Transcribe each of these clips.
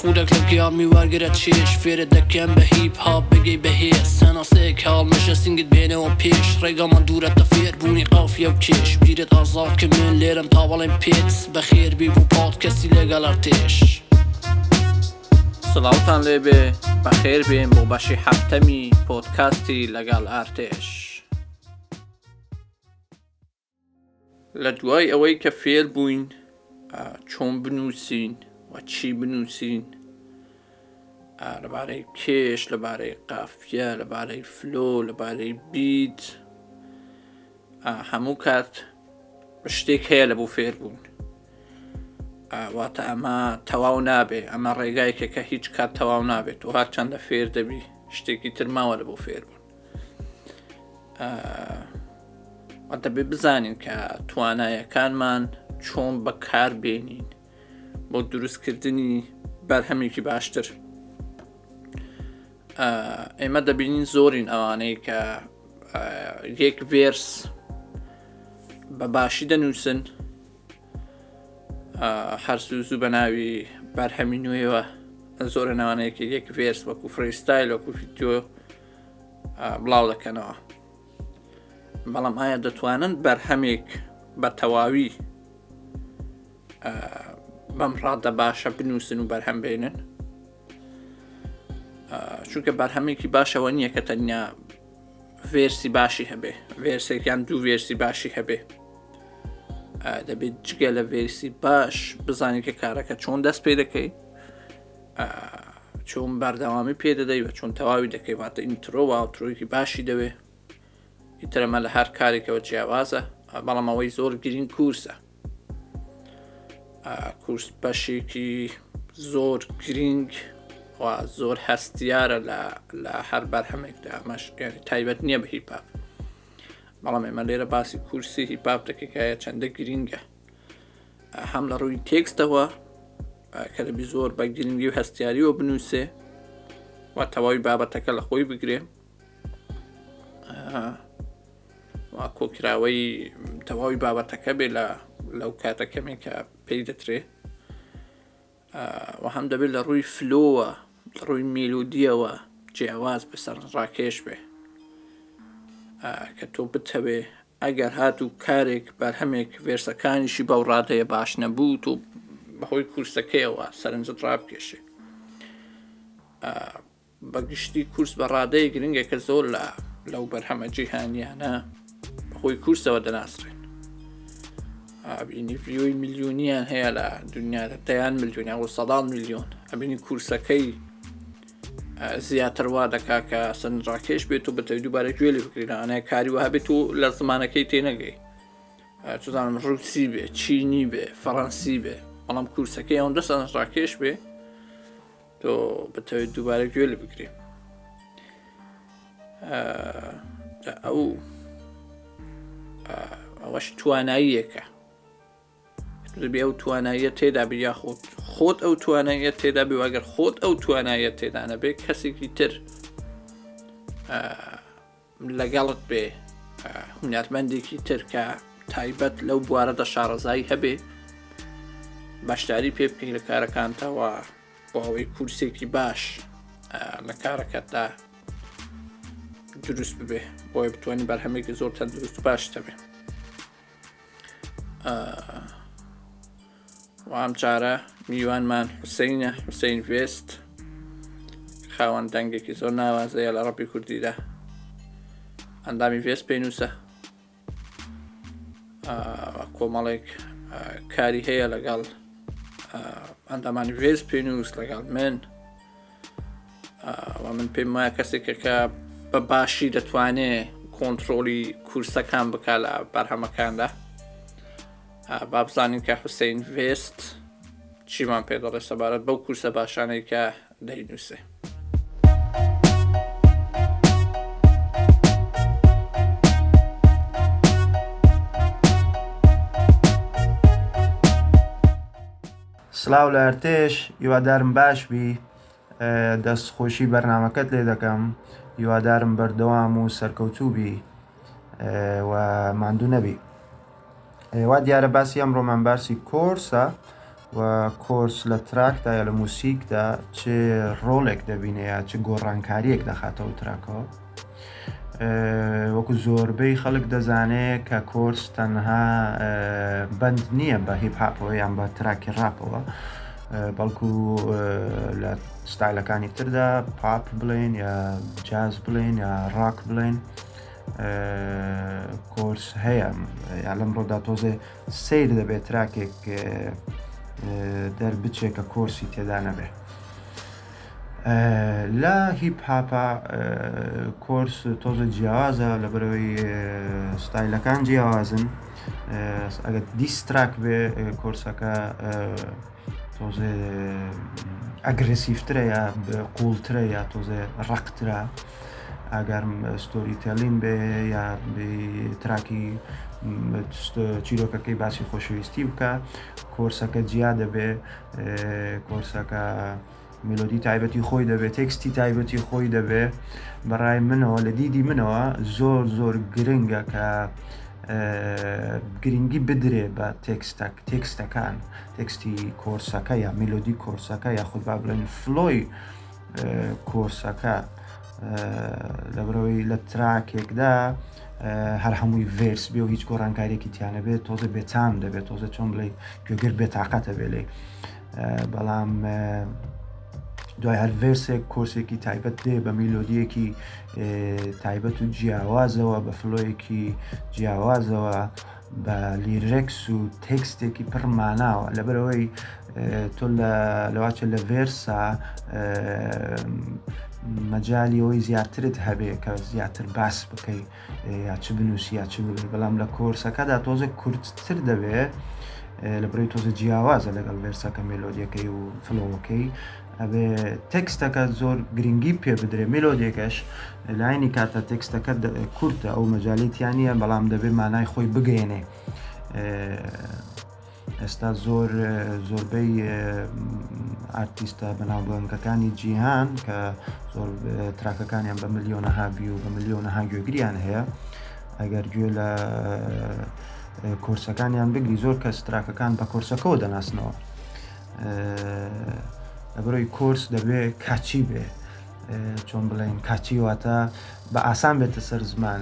خودك لقيا میوارگرە چێش فێرە دەکەم بە هیپ هاپ بگەی بەهێز سەناسەیەک هاڵمەشە سنگت بێنەوە پێش ڕێگەمان دوورەتە فێر بوونی قافیە و کێش بیرت ئازاد کە من لێرم تا بەڵێم پێت بەخێر بی بوو پۆدکاستی لەگەڵ ئەرتێش. سڵاوتان لێبێ بەخێر بێن بۆ بەشی حەفتەمی پۆدکاستی لەگەڵ ئەرتێش. لە دوای ئەوەی کە فێر بووین چۆن بنووسین و چی بنووسین لەبارەی کێش، لەبارەی قافیە، لەبارەی فلۆ، لەبارەی بیت، هەموو کات شتێک هەیە لە بۆ فێر بوون. واتە ئەمە تەواو نابێ، ئەمە ڕێگایەکە کە هیچ کات تەواو نابێت و هەر چەندە فێر دەبی شتێکی تر ماوە لە بۆ فێر بوون. دەبێ بزانین کە توانایەکانمان چۆن بەکار بێنین بۆ دروستکردنی بەرهەمێکی باشتر. ئێمە دەبینین زۆرین ئەوانەی کە یەک ڤێرس بە باشی دەنووسن، هەر زوو بە ناوی بەرهەمی نوێوە زۆرە ناوانەیەکە یەک ڤێرس وەکو فریستایل وەکو ڤیدیۆ بڵاو دەکەنەوە. بەڵام ئایا دەتوانن بەرهەمێک بە تەواوی بەم ڕادە باشە بنووسن و بەرهەم بێنن؟ چونکە بەرهەمێکی باشەوە نییە کە تەنیا ڤێرسی باشی هەبێ، ڤێرسێکیان دوو ڤێرسی باشی هەبێ. دەبێت جگە لە ڤێرسی باش بزانین کە کارەکە چۆن دەست پێ دەکەی، چۆن بەردەوامی پێ دەدەی و چۆن تەواوی دەکەی. واتە ئینترۆ و ئاوترۆیەکی باشی دەوێ. ئیترەمە لە هەر کارێکەوە جیاوازە، بەڵام ئەوەی زۆر گرنگ کورسە. کورس بەشێکی زۆر گرنگ و زۆر هەستیارە لە هەر بەرهەمێکدا. ئەمەش تایبەت نییە بە هیپ هاپ، بەڵام ئێمە لێرە باسی کورسی هیپ هاپ دەکەین کە چەندە گرنگە، هەم لە ڕووی تێکستەوە کە دەبی زۆر بە گرنگی و هەستیاریەوە بنووسێ و تەواوی بابەتەکە لە خۆی بگرێ و کۆکراوەی تەواوی بابەتەکە بێ لەو کاتەکەمێک کە پێی دەترێ. و هەم دەبێت لە ڕووی فلۆوە، لە ڕووی میلودیەوە جیاواز بەسەر ڕاکێش بێ کە تۆ بتەوێ ئەگەر هاتوو کارێک بەرهەمێک ڤێرسەکانیشی بەو ڕادەیە باش نەبوو تۆ بەهۆی کورسەکەیەوە سەرنجت ڕابکێشێ. بەگشتی کورس بە ڕادەیە گرنگە کە زۆر لەو بەرهەمە جیهانیانە بەهۆی کورسەوە دەناسرێن. بینی ڤیۆی میلیۆنیان هەیە لە دنیادا، دەیان میلیۆن یاوە سەدان میلیۆن. ئەبینی کورسەکەی زیاتر وا دەکا کە سەرنجڕاکێش بێت و بەتەوی دووبارە گوێ لێ بکرێن. ئەنای کاری وها بێت و لە زمانەکەی تێنەگەی، چزانم ڕووسی بێ، چینی بێ، فەڕەنسی بێ، بەڵام کورسەکەی ئەوەندە سەرنجڕاکێش بێ تۆ بەتەوی دووبارە گوێ لێ بکرێ. ئەوەش تواناییەکە، دەبێ ئەو تواناییە تێدا بێ، یا خۆت ئەو تواناییە تێدا بێ. ئەگەر خۆت ئەو تواناییە تێدا نەبێ، کەسێکی تر لەگەڵت بێ، هونەرمەندێکی تر کە تایبەت لەو بوارەدا شارەزایی هەبێ، باشداری پێ بکەی لە کارەکانتەوە بۆ ئەوەی کورسێکی باش لە کارەکەتدا دروست ببێ، بۆی بتوانین بەرهەمێکی زۆر تەندروست و باش هەبێ. و ئەم جارە میوانمان حوسەینە، حوسەین ڤێست، خاوەن دەنگێکی زۆر ناوازەیە لە ڕەپی کوردیدا. ئەندامی ڤێست پێنووسە، کۆمەڵێک کاری هەیە لەگەڵ ئەندامانی ڤێست پێنووس لەگەڵ من. و من پێم وایە کەسێکە کە بە باشی دەتوانێت کۆنتترۆلی کورسەکان بکات لە بەرهەمەکاندا. با بزانین کە حوسەین ڤێست چیمان پێ دەڵێ سەبارەت بەو کورسە باشانەی کە دەینووسێ. سلااو لە ئەرتێش، هیوادارم باش بی. دەستخۆشی بەرنامەکەت لێ دەکەم، هیوادارم بەردەوام و سەرکەوتوو بی و ماندوو نەبی. وا دیارە باسی ئەمڕۆمان باسی کۆرسە و کۆرس لە تراکدا یا لە موسیقدا چ ڕۆڵێک دەبینەیە چ گۆڕانکاریەک دەخاتەوە تراکەوە. وەکو زۆربەی خەڵک دەزانێت کە کۆرس تەنها بەند نییە بە هیپهاپەوە یان بە تراکی ڕاپەوە، بەڵکو لە ستایلەکانی تردا پاپ بڵێن یا جاز بڵێن یا ڕاک بڵێن کۆرس هەیە. یا لەمڕۆدا تۆزێ سیر دەبێت تراکێک دەربچێت کە کۆرسی تێدا نەبێ. لە هیپهاپە کۆرس تۆزە جیاوازە لەبەرەوەی ستایلەکان جیاوازن. ئەگەر دیستراک بێ کۆرسەکە تۆزێ ئەگرسیڤترە یا قوڵترە یا تۆزێ ڕەقترە. ئەگەر ستۆری تێلین بێ یا تراکی چیرۆکەکەی باسی خۆشەویستی بکە کۆرسەکە جیا دەبێ، کۆرسەکە مێلۆدی تایبەتی خۆی دەبێت، تێکستی تایبەتی خۆی دەبێ. بەڕای منەوە لە دیدی منەوە زۆر گرنگە کە گرنگی بدرێ بە تێکستەکان، تێکستی کۆرسەکە یا مێلۆدی کۆرسەکە یا خود با بڵێن فلۆی کۆرسەکە. لەبەرەوەی لە تراکێکدا هەر هەمووی ڤێست بێ و هیچ گۆڕانکاریێکی تیانە بێت تۆزە بێتام دەبێت، تۆزە چۆن بڵێ گوێگر بێتاقەتە بێ لێ. بەڵام دوای هەر ڤێرسێک کۆرسێکی تایبەت دێ بە میلۆدیەکی تایبەت و جیاوازەوە، بە فلۆیەکی جیاوازەوە، بە لیرێکس و تێکستێکی پڕ ماناوە. لەبەرەوەی تۆ لەواچە لە ڤێرسا مەجالی ئەوەی زیاترت هەبێ کە زیاتر باس بکەی یا چ بنووسی یا چ بڵێ. بەڵام لە کۆرسەکەدا تۆزە کورتتر دەبێ لەبەرەوەی تۆزە جیاوازە لەگەڵ ڤێرسەکە مێلۆدیەکەی و فلۆوەکەی. ئەبێ تێکستەکە زۆر گرنگی پێ بدرێ، مێلۆدیەکەش لاینی کاتە تێکستەکە کورتە ئەو مەجالیتیانە بەڵام دەبێ مانای خۆی بگەێنێ. ئێستا زۆربەی ئارتیستە بەناوبانگەکانی جیهان کە زۆر تراکەکانیان بە ملیۆنەها ڤیو و بە ملیۆنەها گوێگریان هەیە، ئەگەر گوێ لە کۆرسەکانیان بگری زۆر کەس تراکەکان بە کۆرسەکەەوە دەناسنەوە. لەبەرەوەی کۆرس دەبێ کاچی بێ، چۆن بڵێن کاچی واتە بە ئاسان بێتە سەر زمان،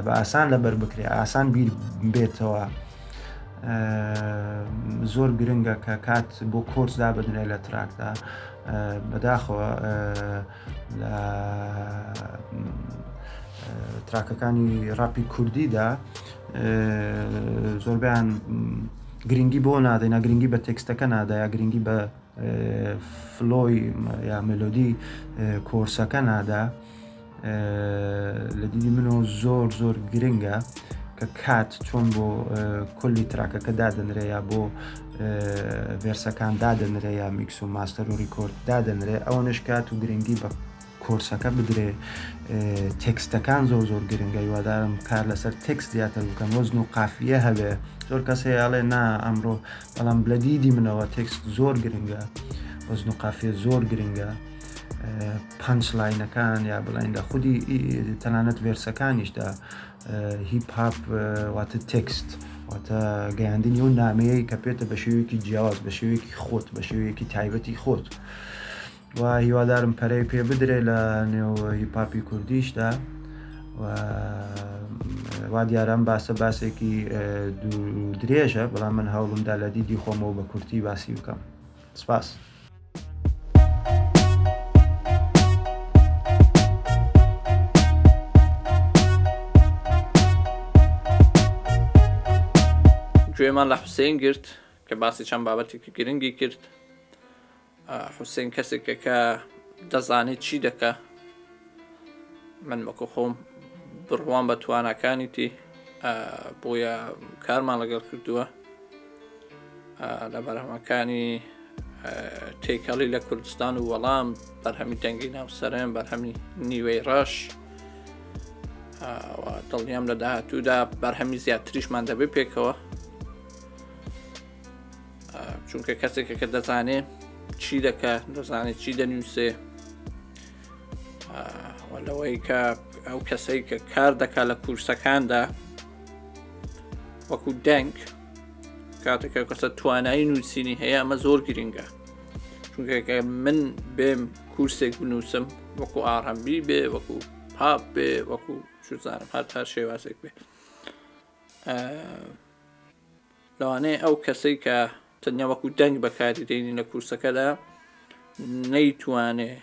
بە ئاسان لەبەر بکرێ، ئاسان بیر بێتەوە. زۆر گرنگە کە کات بۆ کۆرس دابدرێ لە تراکدا. بەداخەوە لە تراکەکانی ڕاپی کوردیدا زۆربیان گرنگی بۆ نادەین، گرنگی بە تێکستەکە نادا یا گرنگی بە فلۆی یا مێلۆدی کۆرسەکە نادا. لە دیدی منەوە زۆر گرنگە کە کات چۆن بۆ کولی تراکەکە دادەنرێ یا بۆ ڤێرسەکان دادەنرێ یا میکس و ماستەر و ریکۆرد دادەنرێ، ئەوەنش کات و گرنگی بە کۆرسەکە بدرێ. تێکستەکان زۆر گرنگە، هیوادارم کار لەسەر تێکست زیاتر بکەن، وەزن و قافیە هەبێ. زۆر کەس هەیەڵێ نا ئەمڕۆ، بەڵام لە دیدی منەوە تێکست زۆر گرنگە، وەزن و قافیە زۆر گرنگە. پانچ لاینەکان یا بڵین لە خودی تەنانەت ڤێرسەکانیشدا هیپهاپ واتە تێکست واتە گەیاندنی و نامەیەی کە پێێتە بە شێوەیەکی جیاواز، بە شێوەیەکی خۆت، بە شێوەیەکی تایبەتی خۆت. و هیوادارم پەرەی پێ بدرێ لە نێو هیپهاپی کوردیشدا. وا دیارەم باسێکی درێژە، بەڵام من هەوڵمدا لە دیدی خۆمەوە بە کورتی باسی بکەم. سپاس. گوێمان لە حوسەین گرت کە باسی چەند بابەتێکی گرنگی کرد. حوسەین کەسێکە کە دەزانێت چی دەکە. من وەکو خۆم بڕوان بە توانەکانیتی بۆیە کارمان لەگەڵ کردووە لە بەرهەمەکانی تێکەڵی لە کوردستان و وەڵام، بەرهەمی دەنگی ناوسەرێن، بەرهەمی نیوەی ڕەش. دڵنیام لە داهاتوودا بەرهەمی زیاتریشمان دەبێت پێکەوە، چونکە کەسێکە کە دەزانێت چی دەکە، دەزانێت چی دەنووسێ. لەوەی کە ئەو کەسەی کە کار دەکا لە کورسەکاندا وەکو دەنگ کاتێکە کەسە توانایی نووسینی هەیە ئەمە زۆر گرنگە چونکە من بێم کورسێک بنووسم وەکو ئارهەمبی بێ وەکو پاپ بێ وەکو شوزانم هەر شێوازێک بێ لەوانەیە ئەو کەسەی کە تەنیا وەکو دەنگ بەکاری دێنی لە کورسەکەدا نەیتوانێ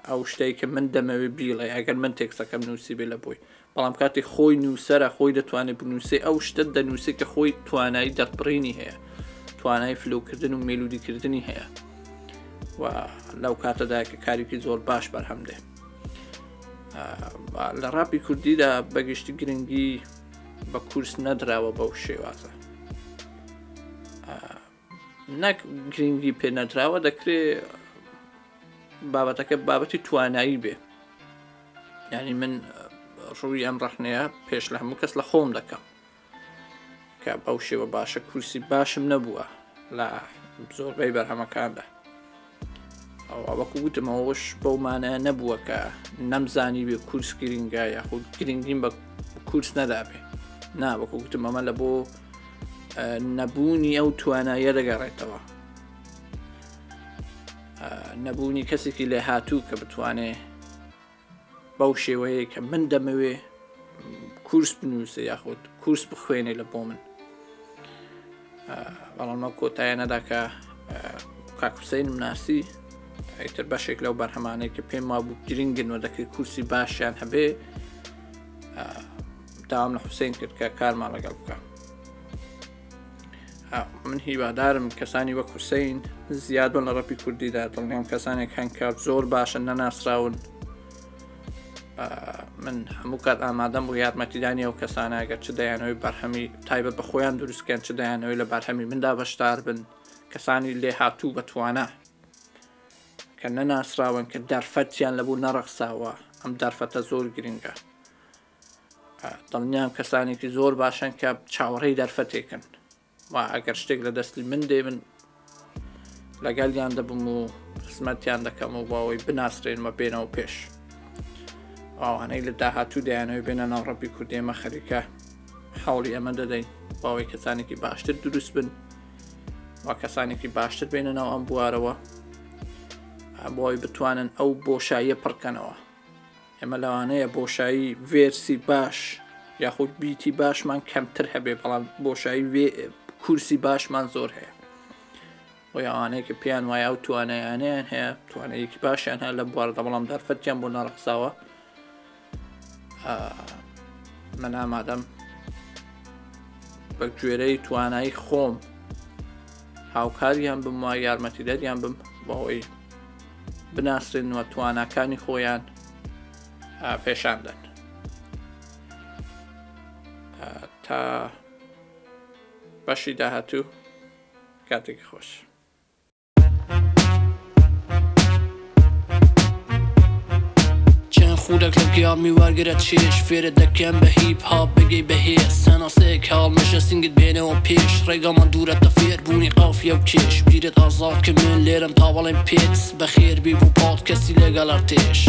ئەو شتەی کە من دەمەوێت بیڵێ ئەگەر من تێکسەکەم نووسی بێ لە بۆی بەڵام کاتی خۆی نووسەرە خۆی دەتوانێت بنووسێ ئەو شتت دەنووسی کە خۆی توانایی دەربڕینی هەیە توانای فلوکردن و مێلودیکردنی هەیە و لەو کاتەدا کە کارێکی زۆر باش بەرهەمدێ لە ڕاپی کوردیدا بەگشتی گرنگی بە کورس نەدراوە بەو شێوازە نەک گرنگی پێ نەدراوە دەکرێت بابەتەکە بابەتی توانایی بێ یعنی من ڕووی ئەم ڕەخنەیە پێش لە هەموو کەس لە خۆم دەکەم کە بەو شێوە باشە کورسی باشم نەبووە لە زۆربەی بەرهەمەکاندا وەکو گوتمەوەش بەومانە نەبووە کە نەمزانی بێ کورس گرنگە یاخود گرنگیم بە کورس نەدابێ نا وەکو گوتم ئەمە لە بۆ نەبوونی ئەو توانایە دەگەڕێتەوە نەبوونی کەسێکی لێ هاتوو کە بتوانێ بەو شێوەیە کە من دەمەوێ کورس بنووسێ یاخود کورس بخوێنێ لە بۆ من بەڵامە کۆتایە نەدا کە کاک حوسەینم ناسی ئیتر بەشێک لەو بەرهەمانەی کە پێم وابوو گرنگنەوە دەکرێت کورسی باشیان هەبێ داوام لە حوسەین کرد کە کارمان لەگەڵ بکە من هیوادارم کەسانی وەک حوسەین زیاد بن لە ڕەپی کوردیدا دڵنیام کەسانێک هەن کە زۆر باشن نەناسراون من هەموو کات ئامادەم بۆ یارمەتیدانی ئەو کەسانە ئەگەر چ دەیانەوەی بەرهەمی تایبەت بە خۆیان دروستکەن چ دەیانەوەی لە بەرهەمی مندا بەشدار بن کەسانی لێ هاتوو بەتوانە کە نەناسراون کە دەرفەتیان لەبوو نەڕەخساوە ئەم دەرفەتە زۆر گرنگە دڵنیام کەسانێکی زۆر باشن کە چاوەڕێی دەرفەتێکن و ئەگەر شتێک لە دەستی من دێ من لەگەڵیان دەبم و خزمەتیان دەکەم و باوەی بناسرێنمە بێنەوە پێش ئەوانەی لە داهاتوو دەیانەوەی بێنە ناو ڕەپی کوردی ئێمە خەریکە حاڵی ئەمە دەدەین باوەی کەسانێکی باشتر دروست بن و کەسانێکی باشتر بێنە ناو ئەم بوارەوە بۆی بتوانن ئەو بۆشاییە پڕکەنەوە ئێمە لەوانەیە بۆشایی ڤێرسی باش یاخود بیتی باشمان کەمتر هەبێ بەڵام بۆشایی کورسی باشمان زۆر هەیە بۆ ئەوانەیە کە پێیان وایە ئەو توانایانیان هەیە توانەیەکی باشیان هەیە لە بوارەدا بەڵام دەرفەتیان بۆ نەڕەخساوە من ئامادەم بە گوێرەی توانایی خۆم هاوکاریان بم و یارمەتیدەریان بم بەهۆی بناسرێنەوە تواناکانی خۆیان پێشاندن تا بەشی داهاتوو کاتێکی خۆش خودك لك میوارگرە چێش فێرە دەکەم بە هیپ هاپ بگەی بەهێز سەناسەیەک هاڵ مەشە سنگت بێنەوە پێش ڕێگەمان دوورەتە فێر بوونی قافیە و کێش بیرت ئازاد کە من لێرم تاوەڵێم پێت بەخێر بی بوو پۆدکاستی لەگەڵ ئەرتێش